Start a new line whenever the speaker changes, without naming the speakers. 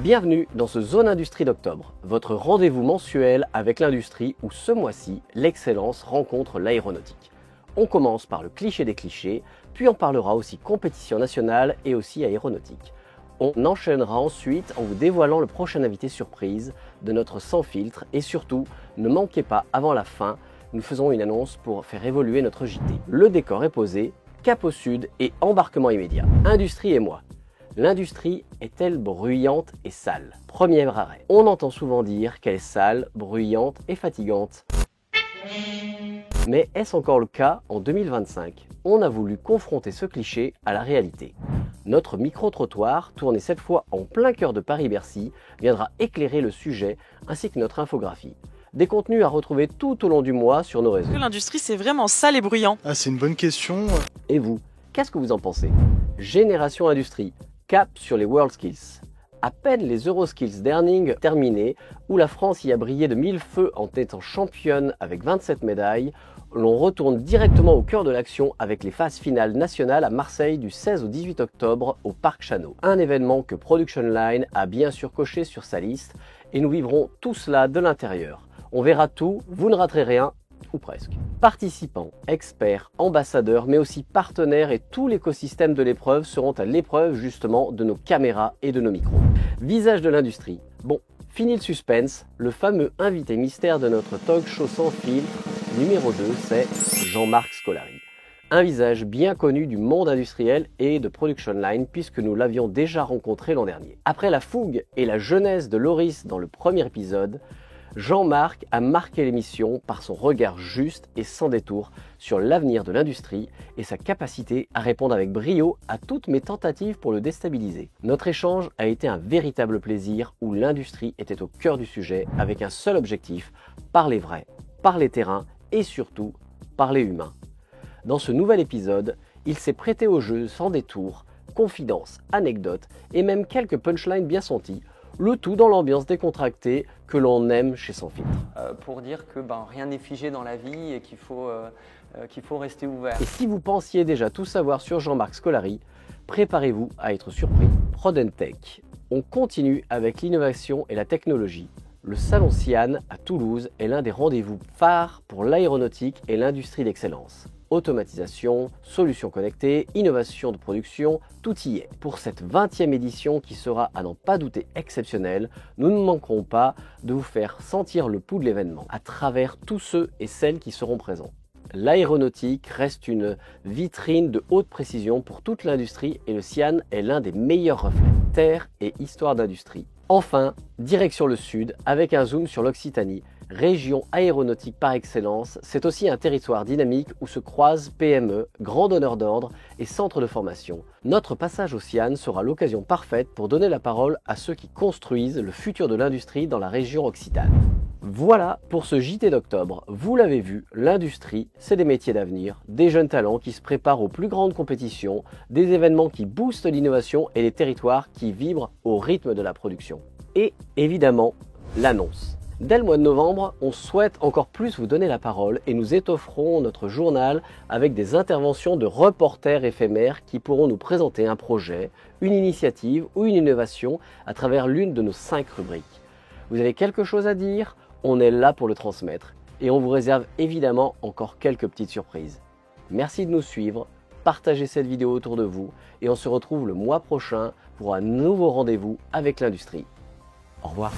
Bienvenue dans ce Zone Industrie d'octobre, votre rendez-vous mensuel avec l'industrie où ce mois-ci, l'excellence rencontre l'aéronautique. On commence par le cliché des clichés, puis on parlera aussi compétition nationale et aussi aéronautique. On enchaînera ensuite en vous dévoilant le prochain invité surprise de notre sans filtre et surtout, ne manquez pas avant la fin, nous faisons une annonce pour faire évoluer notre JT. Le décor est posé, cap au sud et embarquement immédiat. Industrie et moi. L'industrie est-elle bruyante et sale? Premier arrêt. On entend souvent dire qu'elle est sale, bruyante et fatigante. Mais est-ce encore le cas en 2025? On a voulu confronter ce cliché à la réalité. Notre micro-trottoir, tourné cette fois en plein cœur de Paris-Bercy, viendra éclairer le sujet ainsi que notre infographie. Des contenus à retrouver tout au long du mois sur nos réseaux.
L'industrie, c'est vraiment sale et bruyant.
Ah, c'est une bonne question.
Et vous, qu'est-ce que vous en pensez? Génération Industrie, cap sur les World Skills. À peine les Euroskills d'Earning terminés, où la France y a brillé de mille feux en étant championne avec 27 médailles, l'on retourne directement au cœur de l'action avec les phases finales nationales à Marseille du 16 au 18 octobre au Parc Chano. Un événement que Production Line a bien sûr coché sur sa liste et nous vivrons tout cela de l'intérieur. On verra tout, vous ne raterez rien, ou presque. Participants, experts, ambassadeurs, mais aussi partenaires et tout l'écosystème de l'épreuve seront à l'épreuve justement de nos caméras et de nos micros. Visage de l'industrie. Bon, fini le suspense, le fameux invité mystère de notre talk show sans filtre numéro 2, c'est Jean-Marc Scolari. Un visage bien connu du monde industriel et de Production Line puisque nous l'avions déjà rencontré l'an dernier. Après la fougue et la jeunesse de Loris dans le premier épisode, Jean-Marc a marqué l'émission par son regard juste et sans détour sur l'avenir de l'industrie et sa capacité à répondre avec brio à toutes mes tentatives pour le déstabiliser. Notre échange a été un véritable plaisir où l'industrie était au cœur du sujet avec un seul objectif, parler vrai, parler terrain et surtout parler humain. Dans ce nouvel épisode, il s'est prêté au jeu sans détour, confidences, anecdotes et même quelques punchlines bien senties, le tout dans l'ambiance décontractée que l'on aime chez Sans Filtre.
Pour dire que rien n'est figé dans la vie et qu'il faut rester ouvert.
Et si vous pensiez déjà tout savoir sur Jean-Marc Scolari, préparez-vous à être surpris. Prodentech. On continue avec l'innovation et la technologie. Le Salon Sian à Toulouse est l'un des rendez-vous phares pour l'aéronautique et l'industrie d'excellence. Automatisation, solutions connectées, innovation de production, tout y est. Pour cette 20e édition qui sera à n'en pas douter exceptionnelle, nous ne manquerons pas de vous faire sentir le pouls de l'événement à travers tous ceux et celles qui seront présents. L'aéronautique reste une vitrine de haute précision pour toute l'industrie et le Sian est l'un des meilleurs reflets. Terre et histoire d'industrie. Enfin, direction le sud avec un zoom sur l'Occitanie. Région aéronautique par excellence, c'est aussi un territoire dynamique où se croisent PME, grands donneurs d'ordre et centres de formation. Notre passage au Sian sera l'occasion parfaite pour donner la parole à ceux qui construisent le futur de l'industrie dans la région occitane. Voilà pour ce JT d'octobre. Vous l'avez vu, l'industrie, c'est des métiers d'avenir, des jeunes talents qui se préparent aux plus grandes compétitions, des événements qui boostent l'innovation et des territoires qui vibrent au rythme de la production. Et évidemment, l'annonce. Dès le mois de novembre, on souhaite encore plus vous donner la parole et nous étofferons notre journal avec des interventions de reporters éphémères qui pourront nous présenter un projet, une initiative ou une innovation à travers l'une de nos 5 rubriques. Vous avez quelque chose à dire? On est là pour le transmettre et on vous réserve évidemment encore quelques petites surprises. Merci de nous suivre, partagez cette vidéo autour de vous et on se retrouve le mois prochain pour un nouveau rendez-vous avec l'industrie. Au revoir.